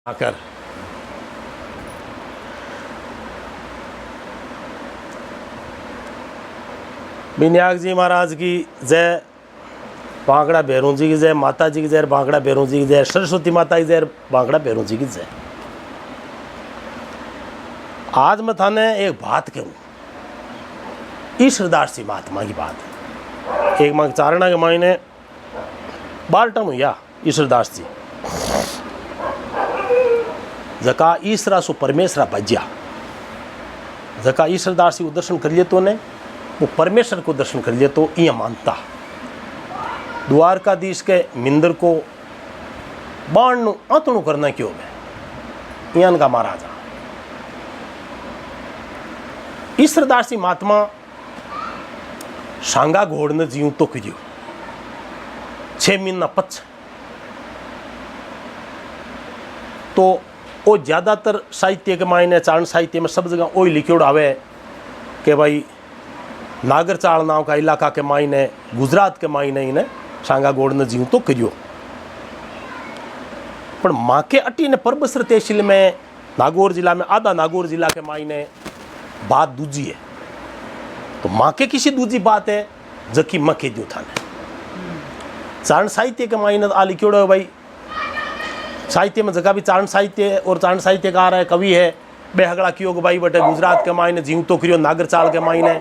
आकर बिन्याग जी महाराज की जय, बांकड़ा भैरू जी की जय, माता जी की जय, बांकड़ा भैरू जी की जय, सरस्वती माता की जय, बांकड़ा भैरू जी की जय। आज मैं थाने एक बात कहूँ, ईश्वरदास जी महात्मा की बात है। एक मांग चारणा के मायने बारटन हुआ ईश्वरदास जी जका ईश्वरा सो परमेश्वरा भज्या, जका ईश्वरदास जी को दर्शन कर लिए तो ने वो परमेश्वर को दर्शन कर लिए तो ये मानता। द्वारकाधीश के मिंदर को बाण आतणु करना क्यों है यान का महाराजा ईश्वरदास जी महात्मा शांगा घोड़ ने जीव तो करियो 6 महीना पछ तो वो ज़्यादातर साहित्य के मायने चारण साहित्य में सब जगह वही लिखियोड़ आवे कि भाई नागरचाल नाम का इलाका के मायने गुजरात के मायने इन्हें शांगा घोड़ ने जीव तो करियो। पर माँ के अटी ने परबसर तहसील में नागौर जिला में आधा नागौर जिला के मायने बात दूजी है। तो माँ के किसी दूजी बात है जबकि माँ के दो थाने चारण साहित्य के मायने आ लिखियोड़ है भाई। साहित्य में जगह भी चारण साहित्य और चारण साहित्यकार है, कवि है, बेहगड़ा कियो भाई बटे गुजरात के मायने जीव तो करियो नागरचाल के मायने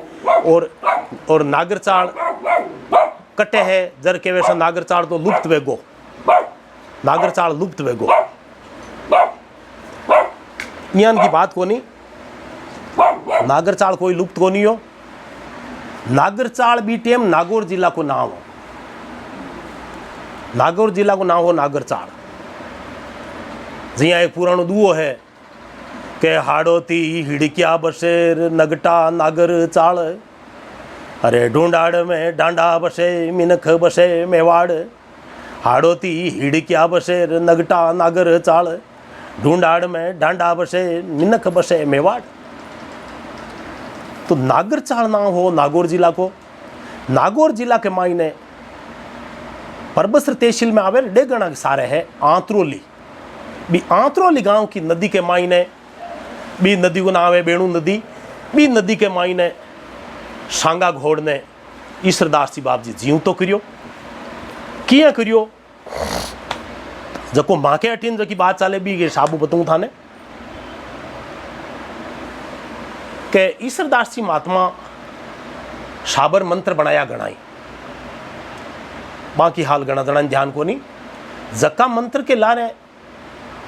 और नागरचाल कटे है जर के वैसा नागरचाल तो लुप्त वेगो, नागरचाल लुप्त वेगो यान की बात कोनी। नागरचाल कोई लुप्त कोनी हो, नागरचाल भी टेम नागौर जिला को नाम हो, नागौर जिला को नाम हो नागरचाल। जिया एक पुरानो दुओ है के हाड़ोती हिड़किया बसेर नगटा नागर चाल, अरे ढूंढाड़ में डांडा बसे मिनख बसे मेवाड़, हाड़ोती हिड़किया बसेर नगटा नागर चाल, ढूंढाड़ में डांडा बसे मिनख बसे मेवाड़। तो नागर चाल नाम हो नागौर जिला को। नागौर जिला के मायने परबसर तहसील में आवे डेगना के सारे है आंतरोली, भी आंतरोली गांव की नदी के मायने बी नदी को नाम है बेणु नदी, बी नदी के मायने शांगा घोड़ ने ईश्वरदास जी बाप जी जीव तो करियो। किया करियो जको माँ के अठीन जकी बात चाले भी ये साबू बताऊं थाने के ईश्वरदास जी महात्मा साबर मंत्र बनाया गणाई, बाकी हाल गणा गणा ध्यान को नहीं। जक्का मंत्र के लारे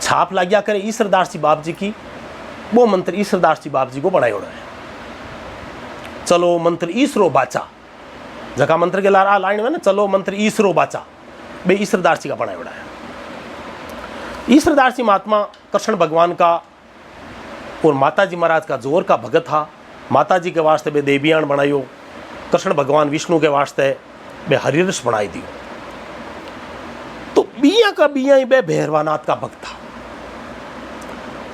छाप लाग्या करे ईश्वरदास जी बाप जी की, वो मंत्र ईश्वरदास जी बाप जी को बनाया है। चलो मंत्र ईश्वरो बाचा, जका मंत्र के लार आ लाइन में ना चलो मंत्र ईश्वरो बाचा बे ईश्वरदास जी का बनाया है। ईश्वरदास जी महात्मा कृष्ण भगवान का और माता जी महाराज का जोर का भगत था। माता जी के वास्ते बे देवियान बनायो, कृष्ण भगवान विष्णु के वास्ते बे हरिरस बनाई दियो। तो बिया का बिया ही बे भैरवानाथ का भक्त था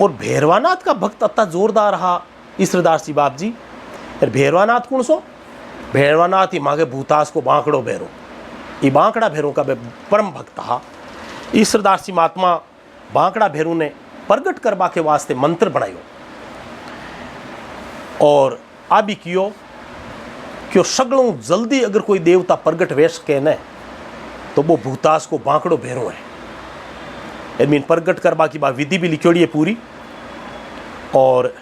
और भैरवानाथ का भक्त अत्ता जोरदार रहा ईश्वरदास जी बाप जी। भैरवानाथ कौन सो? भैरवानाथ ही मांगे भूतास को बांकड़ो भैरो, ये बांकड़ा भैरों का परम भक्त था। ईश्वरदास जी महात्मा बांकड़ा भैरू ने प्रगट करवा के वास्ते मंत्र बनायो और आ भी कियो क्यों सगलों जल्दी अगर कोई देवता प्रगट वे सके न तो वो भूतास को बांकड़ो भैरो है। मीन प्रगट करवा की बात विधि भी लिखोड़ी है पूरी। और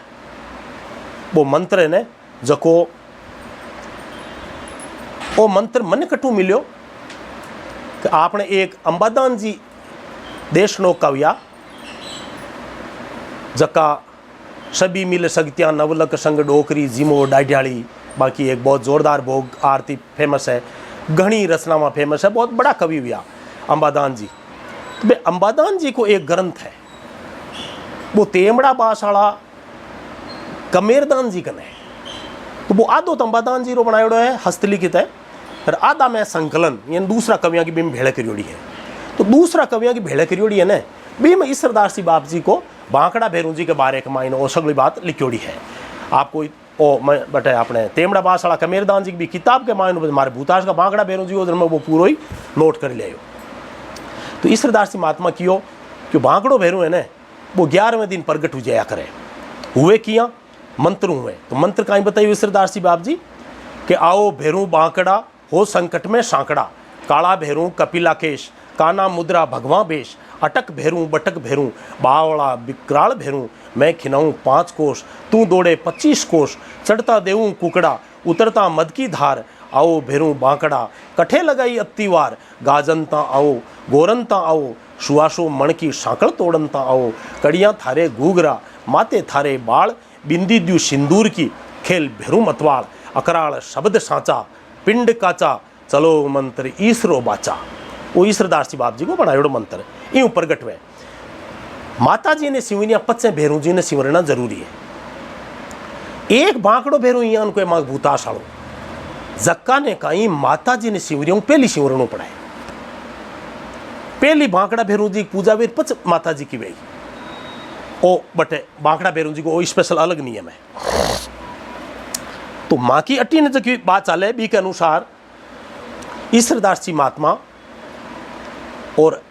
वो मंत्र है ने जको वो मंत्र मन कटू मिलो कि आपने एक अंबादान जी देश नो कविया जका सभी मिल सकत्या नवलक संग डोकरी जिमो डाढ़ियाली, बाकी एक बहुत जोरदार भोग आरती फेमस है, घनी रचना में फेमस है, बहुत बड़ा कवि हुआ अंबादान जी। तो भाई अंबादान जी को एक ग्रंथ है वो तेमड़ा बासाड़ा कमेरदान जी कने, तो वो आधो तो अंबादान जी रो बनायोड़ो है हस्तलिखित है, फिर आधा में संकलन यानी दूसरा कवियाँ की बीम भेड़े करियोड़ी है। तो दूसरा कवियाँ की भेड़े करियोड़ी है न बीम ईश्वरदास जी बाप जी को बांकड़ा भैरू जी के बारे के मायने वो सगली बात लिखोड़ी है। आपको ओ मैं बटे अपने तेमड़ा बासाड़ा कमेरदान जी की भी किताब के मायने हमारे भूतास का बांकड़ा भैरू जी में वो पूरा ही नोट कर लियो। तो ईश्वरदास जी महात्मा कियो कि बांकड़ो भैरू है न वो 11वें दिन प्रगट हो जाया करे। हुए किया मंत्र हुए, तो मंत्र कहीं बताइए सरदार सी बाप जी कि आओ भेरू बांकड़ा हो संकट में सांकड़ा, काला भेरू कपिला केश, काना मुद्रा भगवा बेश, अटक भेरू बटक भेरू, बावड़ा विकराल भेरू, मैं खिनाऊं 5 कोष, तू दौड़े 25 कोष, चढ़ता देऊं कुकड़ा, उतरता मद की धार, आओ भेरू बांकड़ा, कठे लगाई अत्तीवार, गाजनता आओ गोरनता आओ, सुआसो मण की सांकड़ तोड़नता आओ, कड़ियाँ थारे घूघरा, माते थारे बाल, बिंदी द्यू सिंदूर की, खेल भेरू मतवाल, अकराल शब्द सांचा, पिंड काचा, चलो मंत्र ईसरो बाचा। वो ईश्वरदास जी बाप जी को बनायो मंत्र यूं प्रगट हुए। माता जी ने सिवनिया पचे भेरू जी ने सिमरना जरूरी है। एक बांकड़ो भेरू यहाँ उनको मांग भूताश आड़ो जक्का ने कहीं माता जी ने सिवरियों पहली सिमरणों पढ़ाए। पहली बांकड़ा भेरू जी पूजा वीर पच माता जी की वही ओ बटे बांकड़ा भेरू जी को स्पेशल अलग नियम है। तो माँ की अट्टी ने जो बात चाले बी के अनुसार ईश्वरदास जी महात्मा और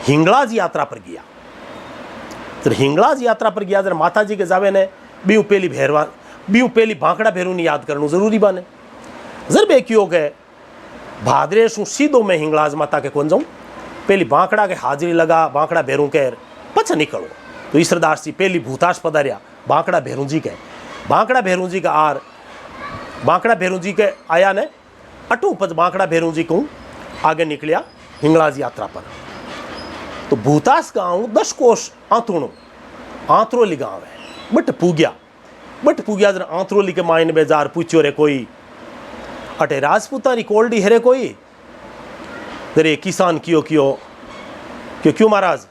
हिंगलाज यात्रा पर गया। जब हिंगलाज यात्रा पर गया जरा माता जी के जावे ने बीऊ पहली भैरवा बीऊ पहली बांकड़ा भेरू ने याद करना जरूरी बाने। जर बे क्यों गए भादरे सु सीधो मैं हिंगलाज माता के कौन जाऊँ, पहली बांकड़ा के हाजिरी लगा, बांकड़ा भेरू कह पछ निकलो। तो ईश्वरदास जी पहली भूताश पधारिया बांकड़ा भेरू जी के, बांकड़ा भेरू जी का आर बांकड़ा भेरू जी के आया ने अटू पच बांकड़ा भेरू जी को आगे निकलिया हिंगलाज यात्रा पर। तो भूतास गांव 10 कोस आंतुणो आंतरोली गांव है। बट पूग्या जरा आंतरोली के मायने बेजार पूछ्यो रे कोई अटे राजपूता री कोल्डी है रे कोई रे किसान क्यों क्यों क्यों क्यों महाराज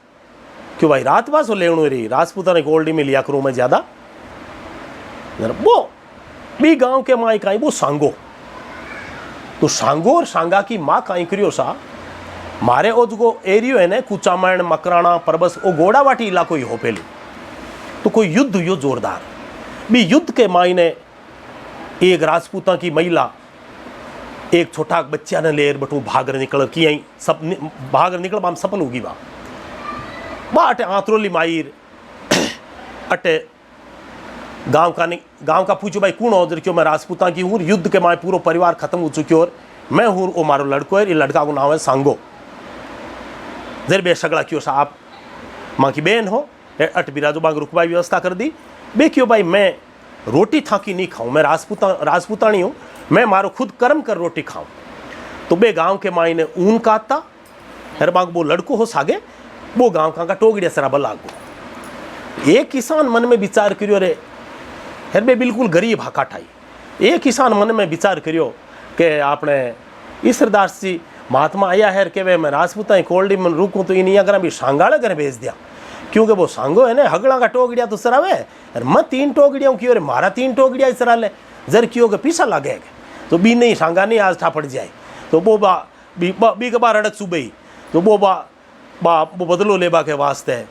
क्यों भाई रात बासो लेवणो री राजपूता री कोल्डी में लिया करूँ मैं ज्यादा। वो बी गांव के माई काई वो सांगो, तो सांगो और सांगा की माँ काई करियो सा मारे ओजगो एरियो है ने कुचामण मकराना परबस ओ गोड़ावाटी इलाको ही हो पहले। तो कोई युद्ध यो जोरदार भी युद्ध के मायने एक राजपूता की महिला एक छोटा बच्चा ने लेर बटू भागर निकल की आई सब भागर निकल बाम सफल होगी बा अटे आंतरोली मायर अटे गांव का पूछो भाई कौन हो क्यों मैं राजपूता की हूँ, युद्ध के माए पूरा परिवार खत्म हो चुकी और मैं हूँ वो मारो लड़को है, ये लड़का को नाम है सांगो। जर बे सगड़ा क्यों सा आप माँ की बहन हो अट बिराजो बांग रुकवाई व्यवस्था कर दी बे क्यों भाई मैं रोटी थाकी नहीं खाऊं, मैं राजपूतानी हूँ, मैं मारो खुद कर्म कर रोटी खाऊं। तो बे गांव के माई ने ऊन काटता हर बाग वो लड़को हो सागे वो गांव का टोगड़िया सराबा लागो। एक किसान मन में विचार करियो रे हर बे बिल्कुल गरीब हाकाठाई। एक किसान मन में विचार करियो कि आपने ईश्वरदास जी महात्मा आया है कि वे मैं राजपूता कोल्डी में रुकूँ तो इन अगर भी सांगाड़े घर भेज दिया, क्योंकि वो सांगो है ना हगड़ा का टोगड़िया तो सरावे और मैं 3 टोगड़िया क्यों रे मारा 3 टोगड़िया सरा ले जर क्यों के पीछा लगेगा तो बी नहीं सांगा नहीं आज ठा पड़ जाए। तो वो बी के बार अड़क सुबह तो वो वो बदलो लेबा के वास्ते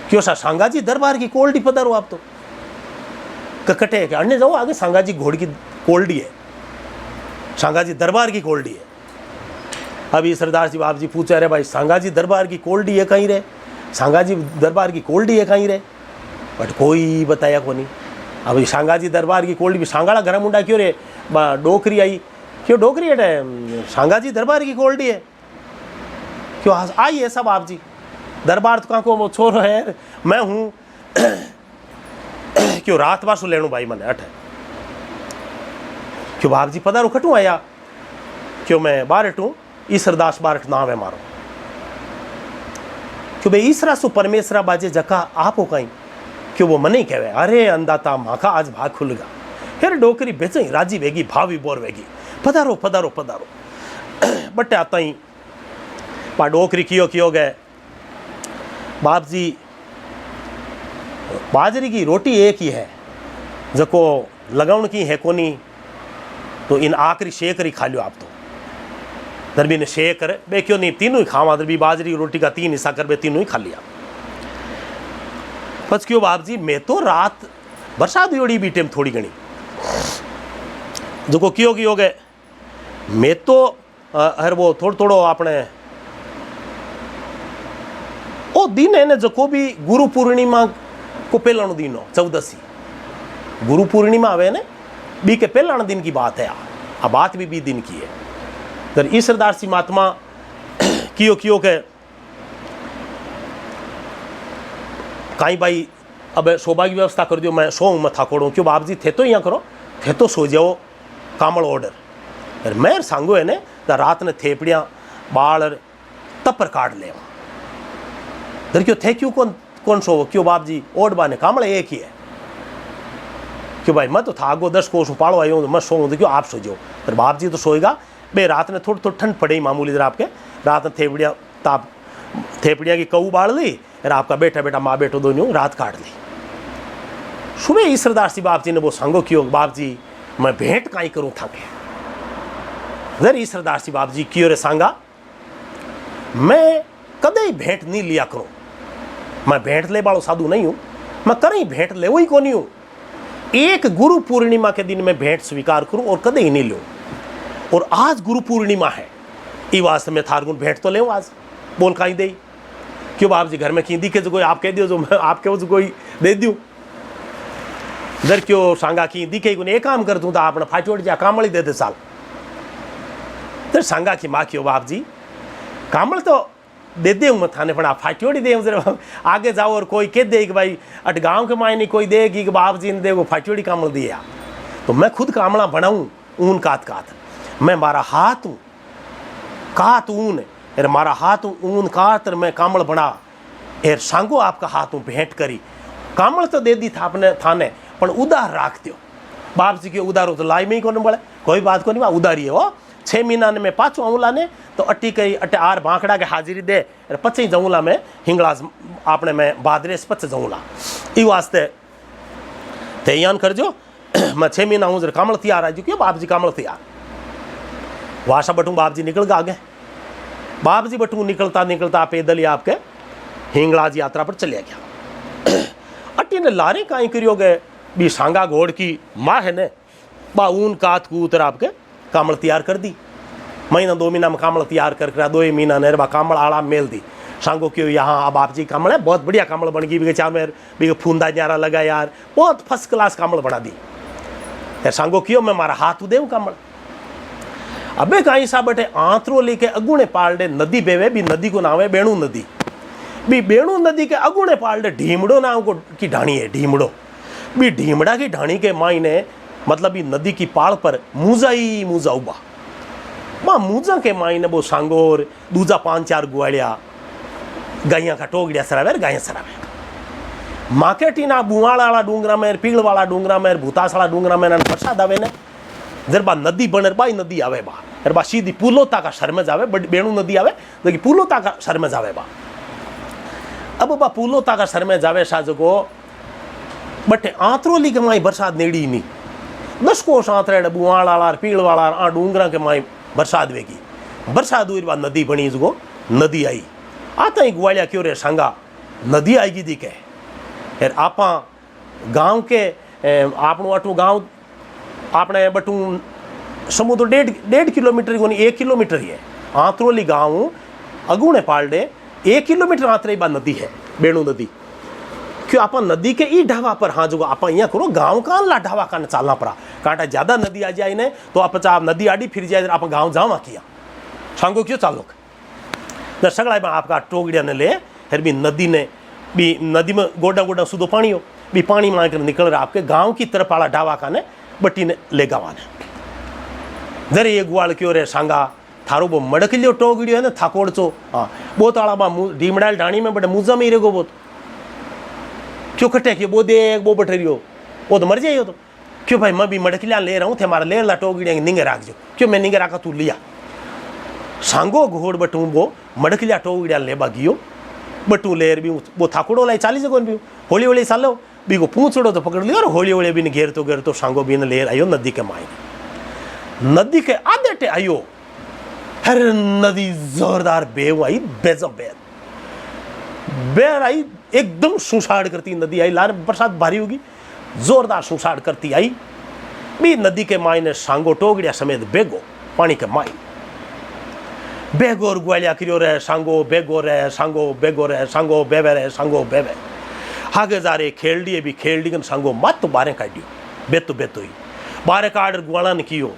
क्यों सा सांगा जी दरबार की कोल्डी पधारो आप तो कटे के अन्य जाओ आगे सांगा जी घोड़ की कोल्डी है, सांगा जी दरबार की कोल्डी है। अभी सरदार जी बाप जी पूछे अरे भाई सांगा जी दरबार की कोल्डी है कहीं रे, सांगा जी दरबार की कोल्डी है कहीं रे, बट कोई बताया को नहीं। अभी सांगा जी दरबार की कोल्डी भी सांगाड़ा घर मुंडा क्यों रे डोकरी आई क्यों डोकरी है सांगा जी दरबार की कोल्डी है क्यों आई है सब आप जी दरबार तो कहाँ को वो छोरो है मैं हूँ क्यों रात बासु लेणु भाई मने अठ क्यों बाप जी पधारो खटू आया क्यों मैं बारटू ईश्वरदास बारट नाम है मारो क्यों भाई ईश्वरा सु परमेश्वरा बाजे जका आपो कहीं क्यों वो मने कहवे अरे अंदाता माखा आज भाग खुल गया फिर डोकरी बेचई राजी वेगी भावी बोर वेगी पधारो पधारो पधारो बटे आता ही पा डोकरी कियो गए बाप जी बाजरी की रोटी एक ही है जको लगाउन की है कोनी तो इन आखिरी शेकरी खा लियो आप तो दरबी ने शेक करे बे क्यों नहीं तीनों ही खावा दरबी बाजरी की रोटी का 3 हिस्सा कर बे तीनों ही खा लिया। बस क्यों बाप जी मैं तो रात बरसात हुई भी टाइम थोड़ी घनी जो क्यों की हो गए मैं तो हर वो थोड़ो अपने ओ दिन है ने जो भी गुरु पूर्णिमा को पहला दिन हो, चौदसी गुरु पूर्णिमा आवे ने बी के पहला दिन की बात है। आ बात भी दिन की है। तर ईश्वरदास जी महात्मा कियो के कहीं भाई अब सौभाग्य व्यवस्था कर दियो, मैं सो मत थाकोड़ू क्यों बाप जी थे तो यहाँ करो, थे तो सो जाओ कामल ऑर्डर। मैं सांगो है ने रात ने थेपड़ियाँ बाल तपर काट ले दर क्यों थे क्यों कौन सो क्यों बाप जी ओड बाने कामल एक ही है क्यों भाई मैं तो था आगो 10 कोस पालो आयो मैं सो तो क्यों आप सो जाओ। तर बाप जी तो सोएगा बे रात ने थोड़ी ठंड पड़े मामूली जरा आपके रात में थेपड़ियाँ ताप थेपड़ियाँ की कऊ बाढ़ ली और आपका बेटा बेटा माँ बेटो दोनों रात काट ली। सुबह ईश्वरदास जी बाप जी ने वो सांगो क्यों बाप जी मैं भेंट काई करूँ थाके। जर ईश्वरदास जी बाप जी क्यों रे सांगा मैं कदे भेंट नहीं लिया करूँ, मैं भेंट ले बालो साधु नहीं हूँ, मैं कहीं भेंट ले ही को नहीं हूँ। एक गुरु पूर्णिमा के दिन मैं भेंट स्वीकार करूँ और कदे ही नहीं लूँ। और आज गुरु पूर्णिमा है ई वास्ते में थारगुन भेंट तो ले आज बोल कहीं दे क्यों बाप जी घर में कहीं दिखे जो कोई आप कह दियो जो मैं आपके वो कोई दे दूँ इधर क्यों सांगा की दिखे को एक काम कर दूँ तो आपने फाटोड़ जा कामड़ी दे दे साल इधर सांगा की माँ क्यों बाप जी कामड़ तो दे दे मैं थाने पर आप फाटोड़ी दे आगे जाओ और कोई कह दे कि भाई अट गाँव के मायने कोई देगी कि बाप जी ने दे वो फाटोड़ी कामड़ दिया तो मैं खुद कामड़ा बनाऊँ ऊन कात मैं मारा हाथ हूँ कात ऊन एर मारा हाथ ऊन कात मैं कामड़ बना एर सांगो आपका हाथ हूँ भेंट करी कामड़ तो दे दी था आपने थाने पर उधार राख दो बाप जी के उधारो तो लाई में ही कोने बोले कोई बात को नहीं उधारी है वो 6 महीना ने मैं पाँचों अवला ने तो अट्टी कई अट्टे आर भांकड़ा के हाजिरी दे पचे जऊला में हिंगला आपने मैं बादरे से पचे जऊला ई वास्ते तैयार कर जो मैं 6 महीना हूँ कामड़ तैयार आ क्यों बाप जी कामड़ तैयार वाशा बटू बाप जी निकल गए आगे बाप जी बटू निकलता पैदल ही आपके हिंगलाज यात्रा पर चले गया। अट्टी ने लारे काई करियो गए भी सांगा घोड़ की माँ है ने बा ऊन कात कूतर आपके कामड़ तैयार कर दी महीना 2 महीना में कामड़ तैयार कर 2 महीना ने बा कामड़ आड़ा मेल दी सांगो क्यों यहाँ अब आप जी कामड़ है बहुत बढ़िया कामड़ बन गई भी चार मेर भी फूंदा न्यारा लगा यार बहुत फर्स्ट क्लास कामड़ बना दी यार सांगो क्यों मैं मारा हाथ दे कामड़ अबे कहीं सा बटे आंतरो लेके अगुणे पालडे नदी बेवे भी नदी को नाम है बेणु नदी भी बेणु नदी के अगुणे पालडे ढीमड़ो नाम को की ढाणी है ढीमड़ो भी ढीमड़ा की ढाणी के मायने मतलब भी नदी की पाल पर मूजा ही मूजा उबा माँ मूजा के मायने वो सांगोर दूजा 5-4 गुआड़िया गाइया का टोगड़िया सरावे गाय सरावे माकेटी ना बुआड़ वाला डूंगरा में पीड़ वाला डूंगरा में भूतास वाला डूंगरा में प्रसाद आवे ने जर बा नदी बने बाई नदी आवे बा अरे बा सीधी पुलोता का शर में जावे बेणु नदी आवे तो पुलोता का शर में जावे बा अब बा पुलोता का शर में जावे साजो को बटे आंतरोली के माई बरसात नेड़ी नहीं 10 कोस आंतरे बुआड़ वाला पीड़ वाला आ डूंगरा के माई बरसात वेगी बरसात हुई बा नदी बनी जो नदी आई आता ही ग्वालिया क्यों रे सांगा नदी आएगी दी के यार आपा गाँव के आपनो अटू गाँव आपने बटू समुद्र 1.5 किलोमीटर को 1 किलोमीटर ही है आंतरोली गाँव अगुणे पालडे 1 किलोमीटर आंतरे बा नदी है बेणु नदी क्यों आप नदी के ई ढावा पर हाँ जो आप यहाँ करो गाँव का ला ढावा का चालना पड़ा कांटा ज़्यादा नदी आ जाए ने तो आप नदी आड़ी फिर जाए आप गाँव जावा किया सांगो क्यों चालो न सगड़ा में आपका टोगड़िया ने ले फिर भी नदी ने भी नदी में गोडा गोडा सुधो पानी हो भी पानी में आकर निकल रहा आपके गाँव की तरफ वाला ढावा का ने बट्टी ने ले गावाने जरे ये गुआड़ क्यों रे सांगा थारो वो मड़क लियो टोगड़ियो है ना थाकोड़ चो हाँ बहुत आड़ा बा ढीमड़ाल ढाणी में बड़े मुजा में ही रेगो बहुत क्यों कटे क्यों वो देख वो बट रही वो तो मर जाइयो तो क्यों भाई मैं भी मड़किलिया ले रहा हूँ थे हमारा ले ला टोगड़िया निंगे राख जो क्यों मैं निंगे राखा तू लिया सांगो घोड़ बटू वो मड़किलिया टोगड़िया ले बागियो बटू लेर भी वो थाकोड़ो लाई 40 जगह भी होली होली सालो भी को पूछड़ो तो पकड़ लियो और होली होली भी घेर तो सांगो भी ने लेर आयो नदी के मायने नदी के आधे टे आयो हर नदी जोरदार बेव आई बेजब बेर आई एकदम सुसाड़ करती नदी आई लार बरसात भारी होगी जोरदार सुसाड़ करती आई भी नदी के मायने सांगो टोगड़िया समेत बेगो पानी के माई बेगोर ग्वालिया करियो रे सांगो बेगो रे सांगो बेगो रे सांगो बेबे रे सांगो बेबे आगे जा रे खेलड़ी भी खेलड़ी कन सांगो मत बारे काटियो बेतो बेतो ही बारे काट ग्वालन कियो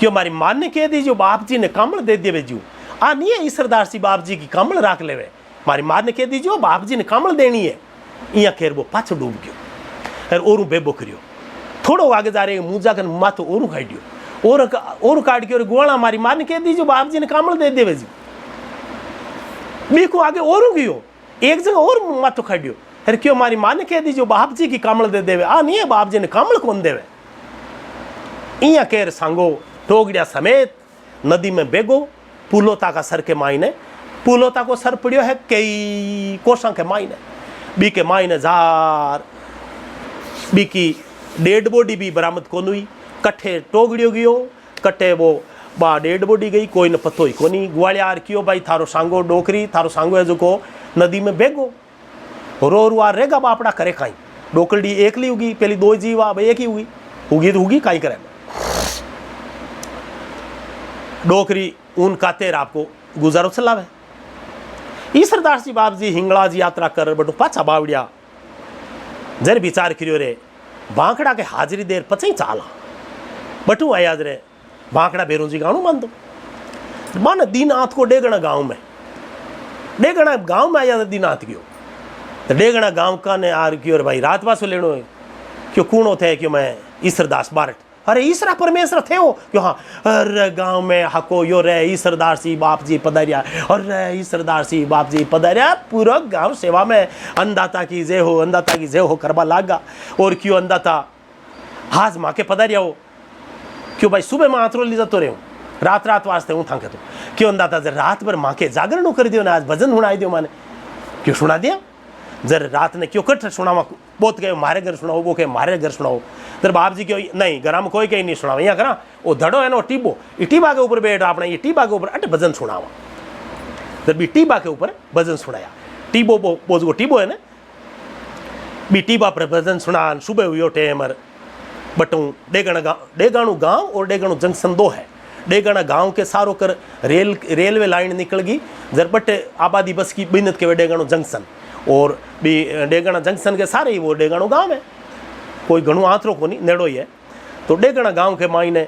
क्यों मारी मान ने कह दी जो बाप जी ने कमल दे दिए बेजू आ नहीं है सरदार सी बाप जी की कमल राख लेवे मारी मान ने कह दी जो बाप जी ने कमल देनी है इया खेर वो पाछ डूब गयो और ओरू बेबो करियो थोड़ो आगे जा रहे मुंह जाकर माथो ओरू काटियो और काट के और गोला मारी मान ने कह दी जो बाप जी ने कमल दे देवे जी बीको आगे ओरू गयो एक जगह और माथो काटियो अरे क्यों मारी मान ने कह दी जो बाप जी की कमल दे देवे आ नहीं है बाप जी ने कमल कौन देवे इया केर सांगो टोगड़िया समेत नदी में बेगो पुलोता का सर के मायने पुलोता को सर पड़ियो है कई कोसा के मायने बी के मायने जार बी की डेड बॉडी भी बरामद कोन हुई कट्ठे टोगड़ियो गयो कट्ठे वो बा डेड बॉडी गई कोई न पतो ही कोनी ग्वालियार कियो भाई थारो सांगो डोकरी थारो सांगो है जो को नदी में बेगो रो रुआ रेगा बापड़ा करे काई डोकड़ी एकली होगी पहली दो जीवा भाई एक ही होगी तो होगी काई करे डोकरी ऊन कातेर आपको गुजारो चलावे ई सरदार सी बाप जी हिंगला जी यात्रा कर बटू पाछा बावड़िया जर विचार करियो रे बांकड़ा के हाजरी देर पछई चाला बटू आया रे बांकड़ा बेरोजी गाणु मान दो मान दीनाथ को डेगना गांव में आया दीनाथ गयो तो डेगना गांव का ने आर क्यों भाई रात वासो लेनो है क्यों कूणो थे क्यों मैं ईश्वरदास बारट अरे ईश्वरा परमेश्वर थे हो क्यों हाँ अरे गांव में हको यो रे ईश्वरदास सी बाप जी पधारिया और ईश्वरदास सी बाप जी पधारिया पूरा गांव सेवा में अंदाता की जय हो करवा लागा और क्यों अंदाता हाज माँ के पधारिया हो क्यों भाई सुबह में आतरो ली जातो रहे रात वास्ते हूँ थाके तो क्यों अंदाता जर रात भर माँ के जागरण कर दियो ना आज भजन सुनाई दियो माने क्यों सुना दिया जर रात ने क्यों कट सुनावा बोत गए मारे घर सुनाओ वो कहे मारे घर सुनाओ जर बाप जी क्यों नहीं घर में कोई कहीं नहीं सुनावा यहाँ करा वो धड़ो है ना टीबो ये टीबा के ऊपर बैठ अपने ये टीबा के ऊपर अट भजन सुनावा जर भी टीबा के ऊपर भजन सुनाया टीबो बोझ टीबो है ना बी टीबा पर भजन सुना सुबह हुई टेमर बटू डेगाणु गांव और डेगाणु जंक्शन दो है डेगाणा गांव के सारो कर रेलवे लाइन निकल गई जर बटे आबादी बस की बिनत के डेगाणु जंक्शन और भी डेगाणा जंक्शन के सारे ही वो डेगाणु गांव है कोई घणु आंतरो को नहीं नेड़ो ही है तो डेगाणा गांव के मायने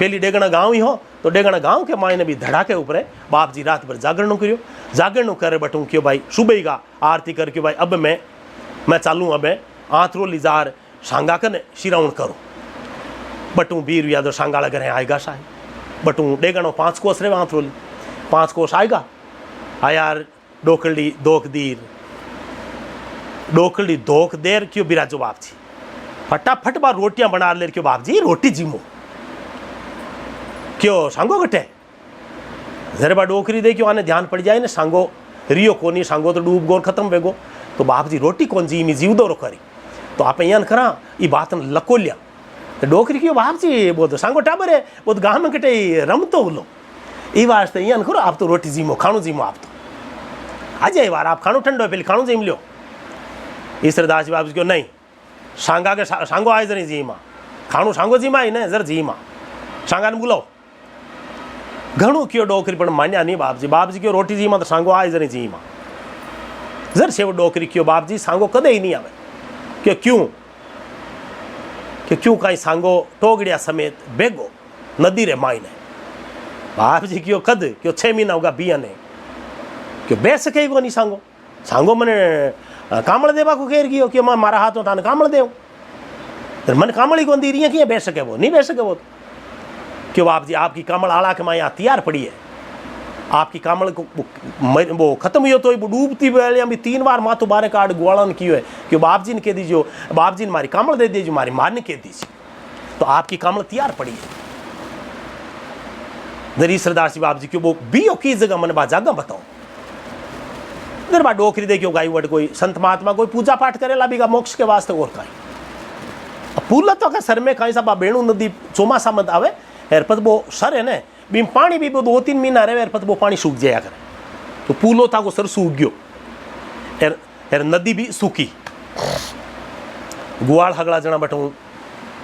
पहली डेगाणा गांव ही हो तो डेगाणा गांव के मायने भी धड़ाके ऊपर बाप जी रात भर जागरण करियो जागरण करे बटू क्यों भाई सुबह का आरती कर क्यों भाई अब मैं चालू अब आंतरो लिजार सांगा कन शिरावण करूँ बटू बीर यादव सांगाला घर आएगा शाही बटू डेगाणो 5 कोस रे आंतरोली 5 कोस आएगा आयार डोकड़ी दोक देर क्यों बिराजो बाप जी फटाफट बार रोटियां बना ले क्यों बाप जी रोटी जीमो क्यों सांगो गटे जरे बा डोकरी दे क्यों आने ध्यान पड़ जाए ना सांगो रियो कोनी सांगो तो डूब गोर खत्म बेगो तो बाप जी रोटी कौन जीमी जीव दो करी तो आप यहाँ करा ये बात लको लिया तो डोकरी क्यों बाप जी वो तो सांगो टाबर है वो तो गाँव में कटे रमतो उलो ये वास्ते यहाँ करो आप तो रोटी जीमो खाणु जीमो आप तो आ जाए बार आप खाणु ठंडो पहले खाणु जीम लो ईश्वरदास जी बाबू क्यों नहीं सांगा के सांगो आए जरी जीमा खाणु सांगो जीमा ही ने जर जीमा सांगा ने बुलाओ घणु क्यों डोकरी पर मान्या नहीं बाप जी क्यों रोटी जीमा तो सांगो आए जरी जीमा जर से वो डोकरी क्यों बाप जी सांगो कदे ही नहीं आवे क्यों कहीं सांगो टोगड़िया समेत बेगो नदी रे मायने बाप जी क्यों कद क्यों 6 महीना होगा बिया ने क्यों बेस कही को नहीं सांगो मैंने कामड़ देवा को घेर गयो कि मारा हाथों थाने कामड़ देव मन कामड़ी को दी रही है बह सके वो नहीं बह सके वो क्यों बाप जी आपकी कामड़ आला के माँ तैयार पड़ी है आपकी कामड़ को वो खत्म हुई तो डूबती वेले भी 3 बार माथो बारे काट ग्वालन की है क्यों बाप जी ने कह दीजिए बाप जी ने मारी कामड़ दे दीजिए मारी मार ने कह दीजिए तो आपकी कामड़ तैयार पड़ी है नरी सरदार सी बाप जी क्यों वो बियो की जगह मन बा जागा बताओ इधर बा डोकरी दे क्यों गाई वट कोई संत महात्मा कोई पूजा पाठ करेला भी मोक्ष के वास्ते और कहीं पूला तो का सर में कहीं सब बेणु नदी चौमासा मत आवे एरपत वो सर है ना बीम पानी भी 2-3 महीना रहे एरपत वो पानी सूख जाया करे तो पूलो था को सर सूख गयो एर नदी भी सूखी गुआड़ हगड़ा जना बटू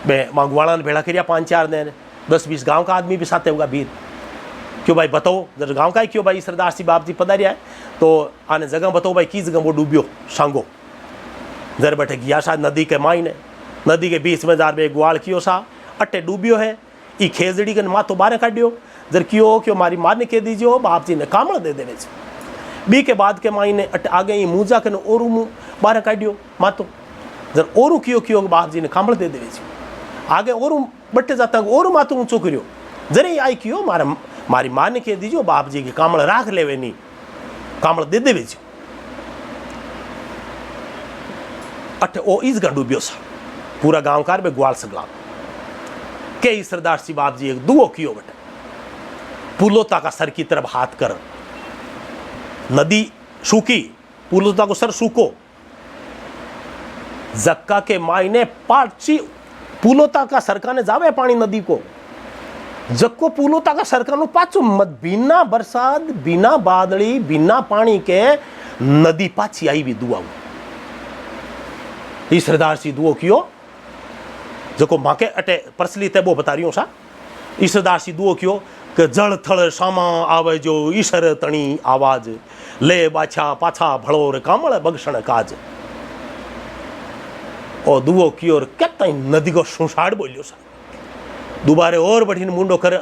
बे माँ गुआड़ा ने भेड़ा करिया 5-4 दिन 10-20 गांव का आदमी भी साथे होगा भीड़ क्यों भाई बताओ जर गांव का ही क्यों भाई सरदार सी बाप जी पधारिया है तो आने जगह बताओ भाई की जगह वो डूबियो सांगो जर बैठे गया सा नदी के मायने नदी के बीच में जार में ग्वाल कियो सा अटे डूबियो है ई खेजड़ी के मातो बारे काटियो जर क्यों मारी मारने कह दीजियो बाप जी ने कामड़ दे देवे बी के बाद के मायने अटे आगे ई मूजा के ओरू मुँह बारे काटियो मातो जर ओरू क्यों बाप जी ने कामड़ दे देवे आगे ओरू बट्टे जाता ओरू मातो ऊँचो करियो जरे आई क्यों मारी मारने कह दीजियो बाप जी की कामड़ राख लेवे नहीं कामड़ दे देवे अटे ओ ईजगा डूबियो सा पूरा गांव कार में ग्वाल सगला के सरदार सी बाप जी एक दुओ कियो बटे पुलोता का सर की तरफ हाथ कर नदी सूखी पुलोता को सर सूखो जक्का के मायने पाची पुलोता का सरका ने जावे पानी नदी को जक्को पुलोता का सरका नो पाचो मत बिना बरसात बिना बादली बिना पानी के नदी पाची आई भी दुआ ई सरदार सी दुओ कियो जो माके अटे परसली ते वो बता रही हूँ सा ई सरदार सी दुओ कियो कि जल थल सामा आवे जो ईश्वर तणी आवाज ले बाछा पाछा भड़ोर कामल बगसण काज ओ दुओ कियो कहता नदी को सुसाड़ बोलियो सा दोबारे और बढ़िन मुंडो कर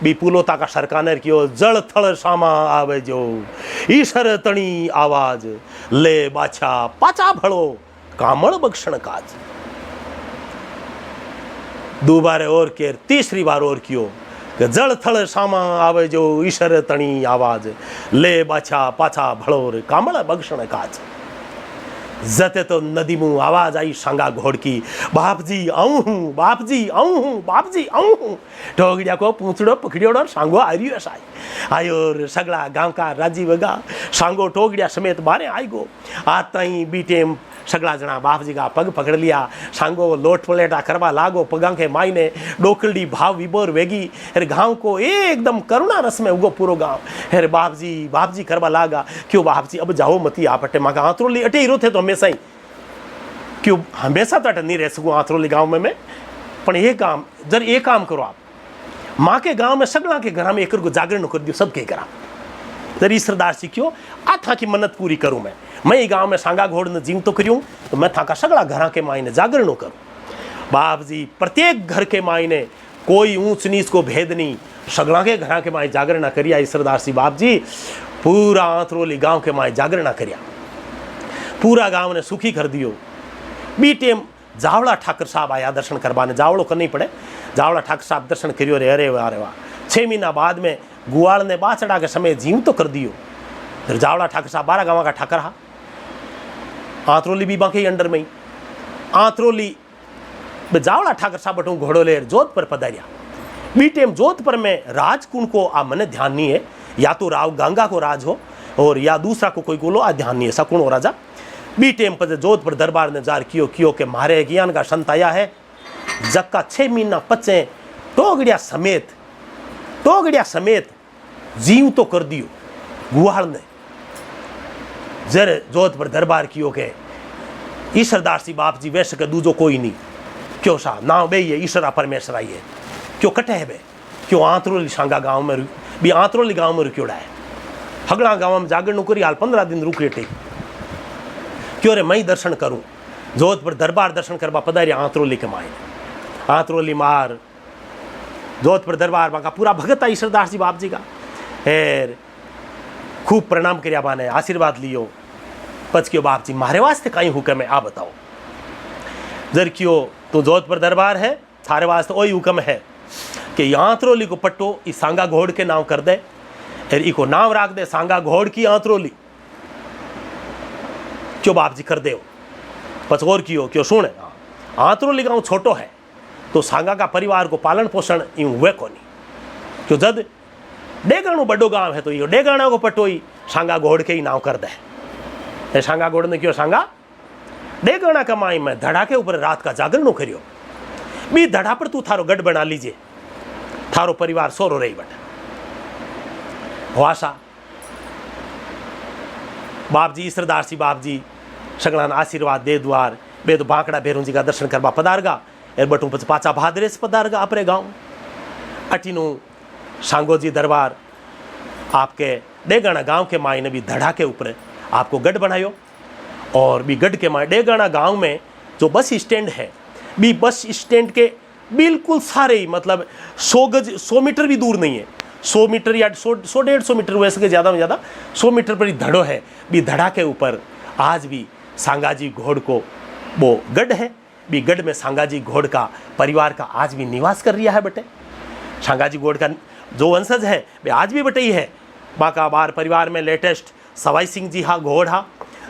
बी पुलोता का सरकानेर कियो जल थल सामा आवे जो ईश्वर तणी आवाज ले बाछा पाछा भड़ो कामल बगसण काज दोबारे और केर तीसरी बार और कियो कि जल थल सामा आवे जो ईश्वर तणी आवाज ले बाछा पाछा भड़ोर कामल बगसण काज जते तो नदी मुँह आवाज आई सांगा घोड़ की बाप जी आऊँ हूँ बाप जी आऊँ हूँ बाप जी आऊँ हूँ ठोगड़िया को पूछड़ो पकड़ियोड़ और सांगो आरियो साई आयो सगला गांव का राजी वगा सांगो ठोगड़िया समेत बारे आई गो आता ही बीटेम सगला जना बाप जी का पग पकड़ लिया सांगो लोट पलेटा करवा लागो पगा के मायने डोकलडी भाव विबोर वेगी हेर गांव को एकदम करुणा रस में उगो पूरो गांव हेर बाप जी करवा लागा क्यों बाप जी अब जाओ मती आप अटे माँ आंतरोली अटे हीरो थे तो हमेशा ही क्यों हमेशा तो अटे नहीं रह सकूँ आंतरोली गाँव में मैं पर ये काम जर ये काम करो आप माँ के गाँव में सगला के घर में एक जागरण कर दियो सबके करा जरी सरदार सी क्यों आ था की मन्नत पूरी करूँ मैं गांव में सांगा घोड़ ने जीव तो करूँ तो मैं था का सगला घर के मायने जागरणों करूँ बाप जी प्रत्येक घर के मायने कोई ऊंच नीच को भेद नहीं सगला के घर के माए जागरणा करिया सरदार सी बाप जी पूरा आंतरोली गांव के माए जागरणा करिया पूरा गांव ने सुखी कर दियो बी टेम जावड़ा ठाकर साहब आया दर्शन करवाने जावड़ो करनी पड़े जावड़ा ठाकर साहब दर्शन करियो रे अरे वाह 6 महीना बाद में गुआड़ ने बाचड़ा के समय जीव तो कर दियो फिर जावड़ा ठाकर साहब 12 गाँव का ठाकर हा आंतरोली भी बाकी अंडर में ही आंतरोली जावड़ा ठाकर साहब बटू घोड़ो ले जोधपुर पधारिया बी टेम जोधपुर में राजकुंड को आ मने ध्यान नहीं है या तो राव गंगा को राज हो और या दूसरा को कोई बोलो आ ध्यान नहीं है सकुण और राजा बी टेम पर जोधपुर दरबार ने जार कियो के मारे ज्ञान का संत आया है जक्का 6 महीना पचे टोगड़िया समेत जीव तो कर दियो गुहाड़ ने जर जोधपुर दरबार कियो के ईश्वरदास सी बाप जी वैसे के दूजो कोई नहीं क्यों सा नाव बे ये ईश्वरा परमेश्वर आई है क्यों कटे है बे क्यों आंतरोली सांगा गांव में भी आंतरोली गांव में रुक्योड़ा है हगड़ा गांव में जागरण नौकरी हाल 15 दिन रुक रेटे क्यों रे मैं दर्शन करूं जोधपुर दरबार दर्शन करवा पधारिया आंतरोली के माए आंतरोली मार जोधपुर दरबार का पूरा भगत आई ईश्वरदास जी बाप जी का हेर खूब प्रणाम करिया बाने आशीर्वाद लियो पच क्यों बाप जी मारे वास्ते कहीं हुक्म है आ बताओ जर क्यों तो जोधपुर दरबार है थारे वास्ते वही हुक्म है कि आंतरोली को पट्टो इस सांगा घोड़ के नाम कर दे और इको नाम रख दे सांगा घोड़ की आंतरोली क्यों बाप जी कर दे पच और क्यों सुने आंतरोली गाँव छोटो है तो सांगा का परिवार को पालन पोषण यूं हुए को नहीं क्यों जद डेगाणो बड़ो गांव है तो ये डेगाणा को पट्टो ही सांगा घोड़ के ही नाम कर दे सांगा घोड़ ने क्यों सांगा डेगाणा कमाई में धड़ा के ऊपर रात का जागरण करियो बी धड़ा पर तू थारो गढ़ बना लीजिए थारो परिवार सोरो रही बट वासा बाप जी ईश्वरदास जी बाप जी सगलान आशीर्वाद दे द्वार बे तो बांकड़ा भेरू जी का दर्शन करवा पधारगा एर बटू पाचा भादरेस पधारगा अपने गाँव अटीनु सांगो जी दरबार आपके डेगाना गांव के मायने भी धड़ा के ऊपर आपको गढ़ बनायो। और भी गढ़ के माय डेगाना गांव में जो बस स्टैंड है, भी बस स्टैंड के बिल्कुल सारे ही मतलब 100 मीटर भी दूर नहीं है, 100 मीटर या 100-150 मीटर वैसे के ज़्यादा में ज़्यादा 100 मीटर पर ही धड़ो है। भी धड़ा के ऊपर आज भी सांगाजी घोड़ को वो गढ़ है। भी गढ़ में सांगाजी घोड़ का परिवार का आज भी निवास कर रिया है बटे। सांगाजी घोड़ का जो वंशज है वे आज भी बटे ही है। बाका बार परिवार में लेटेस्ट सवाई सिंह जी हा घोड़ हा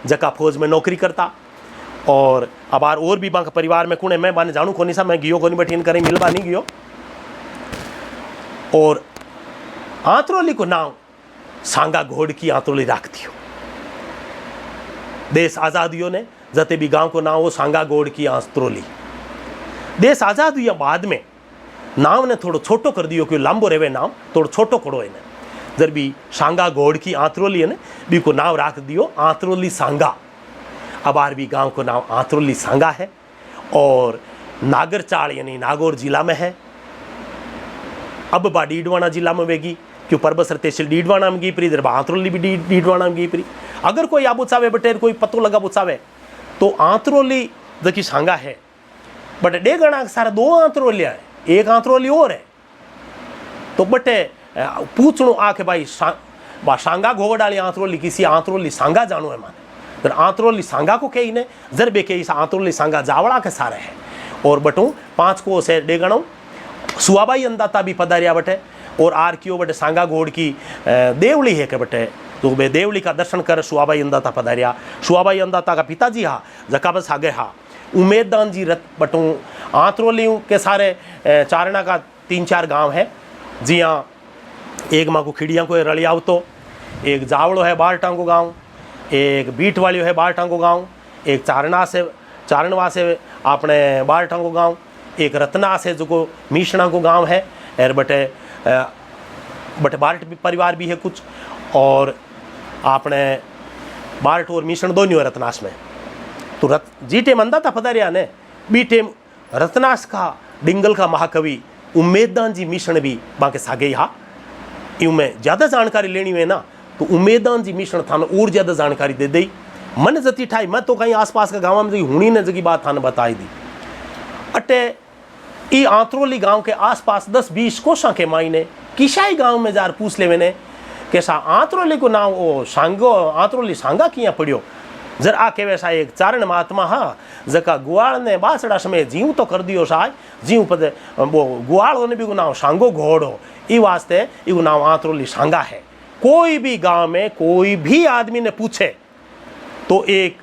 जका फौज में नौकरी करता। और अबार और भी बाका परिवार में कुणे मैं बाने जानू कोनी सा, मैं गियो कोनी बटीन करें मिलबा नहीं गियो। और आंतरोली को नाम सांगा घोड़ की आंतरोली राख दियो। देश आज़ादियों ने जते भी गांव को नाम वो सांगा घोड़ की आंतरोली। देश आज़ाद हुआ बाद में नाम ने थोड़ो छोटो कर दियो, क्यों लांबो रेवे नाम थोड़ो छोटो करो इन्हें। जर भी सांगा घोड़ की आंतरोली है ने भी को नाम राख दियो आंतरोली सांगा। अबार भी गांव को नाम आंतरोली सांगा है। और नागरचाल यानी नागौर जिला में है। अब बा डीडवाना जिला में वेगी, क्यों परबसर तहसील डीडवाना में गई परी, इधर आंतरोली भी डीडवाना में गई परी। अगर कोई आबू चावे बटेर कोई पतो लगा बुचावे तो आंतरोली जकी सांगा है बट डेगणा सारा 2 आंतरोलियाँ है, एक आंतरोली और है। तो बटे पूछणो आ के भाई सांगा घोड़ वाली आंतरोली किसी आंतरोली सांगा जानो है माने। फिर आंतरोली सांगा को कही ने जर बे के आंतरोली सांगा जावड़ा के सारे है। और बटू 5 को से डेगणो सुआबाई अंदाता भी पधारिया बटे। और आर क्यों बटे सांगा घोड़ की देवली है के बटे, तो वे देवली का दर्शन कर सुआबाई अंदाता पधारिया। सुआबाई अंदाता का पिताजी हा जका बस आगे हा उमेददान जी रत बटू। आंतरोली के सारे चारणा का 3-4 गांव है, जिया एक माँ को खिड़िया को रलियाव, तो एक जावड़ो है बारटांग को गाँव, एक बीट वालियो है बारटांग को गाँव, एक चारणवा से अपने बारटांग को गाँव, एक रत्ना से जो को मीशणा को गांव है। और बटे बार्ट परिवार भी है कुछ। और आपने बार्ट और मीशण दोनों है रत्नास में। तो जी टेम अंदा था पधारिया ने बी टेम रत्नास का डिंगल का महाकवि उमेददान जी मीशण भी बाके सागे हा। इनमें ज़्यादा जानकारी लेनी है ना तो उमेददान जी मीशण थाने और ज़्यादा जानकारी दे दी। मन जती ठाई मैं तो कहीं आसपास का गाँव में हुणी ने जगी बात थाने बताई दी। अटे ई आंतरोली गांव के आसपास 10-20 कोसा के मायने किसाई गांव में जार पूछ ले मैंने कैसा आंतरोली को नाम ओ सांगो आंतरोली सांगा किया पड़ियो। जर आ के वैसा एक चारण महात्मा हा जका गुआल ने बासड़ा समय जीव तो कर दियो साय जीव पद वो गुआल होने भी को नाम सांगो घोड़ हो। ई वास्ते ई नाम आंतरोली सांगा है। कोई भी गांव में कोई भी आदमी ने पूछे तो एक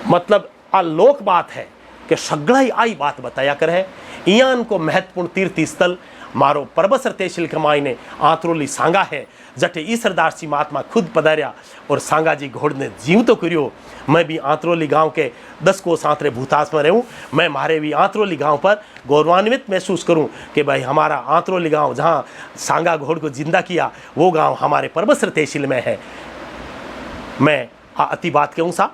मतलब आलोक बात है कि सगड़ा ही आई बात बताया कर है। इयान को महत्वपूर्ण तीर्थ स्थल मारो परबसर तहसील के मायने आंतरोली सांगा है, जटे ई सरदार सी महात्मा खुद पधारिया और सांगा जी घोड़ ने जीव तो करियो। मैं भी आंतरोली गांव के 10 को सांतरे भूतास में रहूँ, मैं मारे भी आंतरोली गांव पर गौरवान्वित महसूस करूँ कि भाई हमारा आंतरोली गांव जहाँ सांगा घोड़ को जिंदा किया वो गांव हमारे परबसर तहसील में है। मैं अति बात कहूँ सा।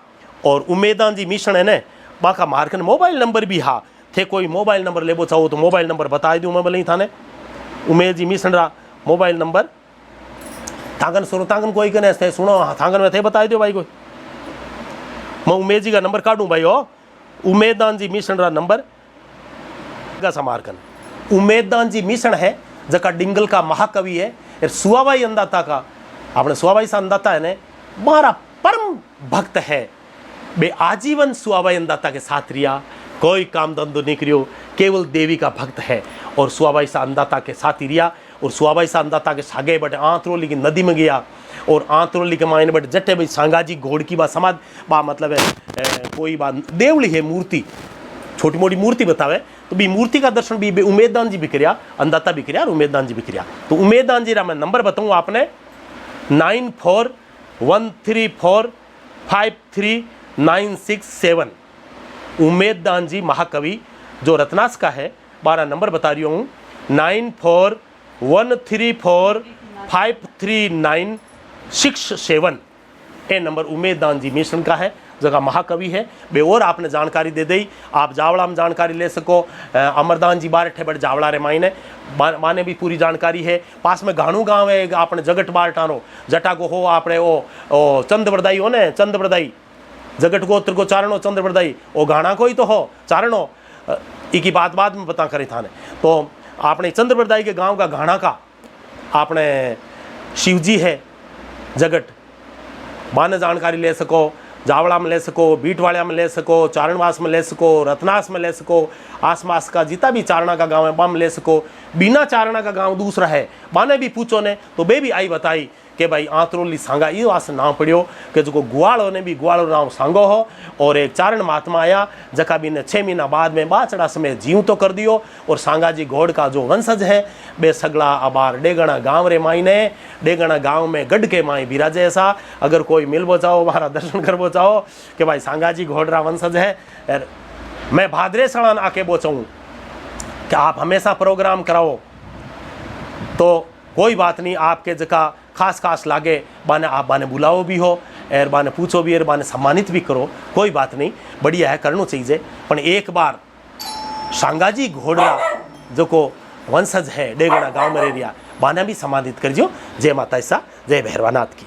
और उमेदान जी मिशन है ने बाका मार्कन मोबाइल नंबर भी हा थे, कोई मोबाइल नंबर लेबो चाहो तो मोबाइल नंबर बता दूँ मैं भले थाने। उमेद जी मिशन रहा मोबाइल नंबर थांगन सुनो तांगन कोई कने थे सुनो थांगन में थे बता दो भाई कोई। मैं उमेद जी का नंबर काटूँ भाई हो। उमेददान जी मिशन रहा नंबर का समारकन उमेददान जी मिशन है जका डिंगल का महाकवि है। और सुआबाई अंदाता का आपने सुआबाई सा अंदाता है ने मारा परम भक्त है। बे आजीवन सुआबाई अंदाता के साथ रिया, कोई काम धंधो नहीं करियो, केवल देवी का भक्त है। और सुआबाई सा अंदाता के साथ ही रिया। और सुआबाई सा अंदाता के सागे बटे आंतरोली की नदी में गया। और आंतरोली के मायने बटे जटे भाई सांगाजी घोड़ की बा समाज बा मतलब है कोई बात देवली है मूर्ति छोटी मोटी मूर्ति बतावे तो भी मूर्ति का दर्शन भी उमेददान जी भी करिया, अंदाता भी करिया और उमेददान जी भी करिया। तो उमेददान जी रा मैं नंबर बताऊँ आपने 9413453967। उमेददान जी महाकवि जो रत्नास का है 12 नंबर बता रही हूँ 9413453967। ये नंबर उमेददान जी मिशन का है जगह महाकवि है बे और आपने जानकारी दे दी। आप जावड़ा में जानकारी ले सको, अमरदान जी बार ठे बड़े जावड़ा रे मायने माने भी पूरी जानकारी है। पास में घाणू गांव है आपने जगट बार टानो जटा को हो आपने ओ चंद्रवरदाई हो ने चंद्रवरदाई जगट गोत्र को चारणो चंद्रवरदाई ओ घाणा को ही तो हो चारणो की बात बाद में बता करे थाने। तो आपने चंद्रवरदाई के गांव का घाणा का आपने शिवजी है जगट बाने जानकारी ले सको, जावड़ा में ले सको, बीटवाड़ा में ले सको, चारणवास में ले सको, रत्नास में ले सको, आसपास का जितना भी चारणा का गांव है बम ले सको। बिना चारणा का गांव दूसरा है बाने भी पूछो ने तो बे भी आई बताई कि भाई आंतरोली सांगा ये वास नाम पड़ियो कि जो गुआड़ो ने भी गुआड़ो नाम सांगो हो। और एक चारण महात्मा आया जका भी ने 6 महीना बाद में बाचड़ा समय जीव तो कर दियो। और सांगा जी घोड़ का जो वंशज है बे सगला अबार डेगणा गांव रे मायने डेगणा गांव में गढ़ के माई बिराजे। ऐसा अगर कोई मिलबो चाहो हमारा दर्शन करबो चाहो कि भाई सांगा जी घोड़रा वंशज है। मैं भाद्रे सड़ान आके बोचाऊँ कि आप हमेशा प्रोग्राम कराओ तो कोई बात नहीं, आपके जगह खास खास लागे बाने आप बाने बुलाओ भी हो और बाने पूछो भी और बाने सम्मानित भी करो, कोई बात नहीं, बढ़िया है करना चाहिए। पर एक बार सांगाजी घोड़रा जो को वंशज है डेगणा गांव में एरिया बाने भी सम्मानित करजो। जय माता सा, जय भैरवानाथ की।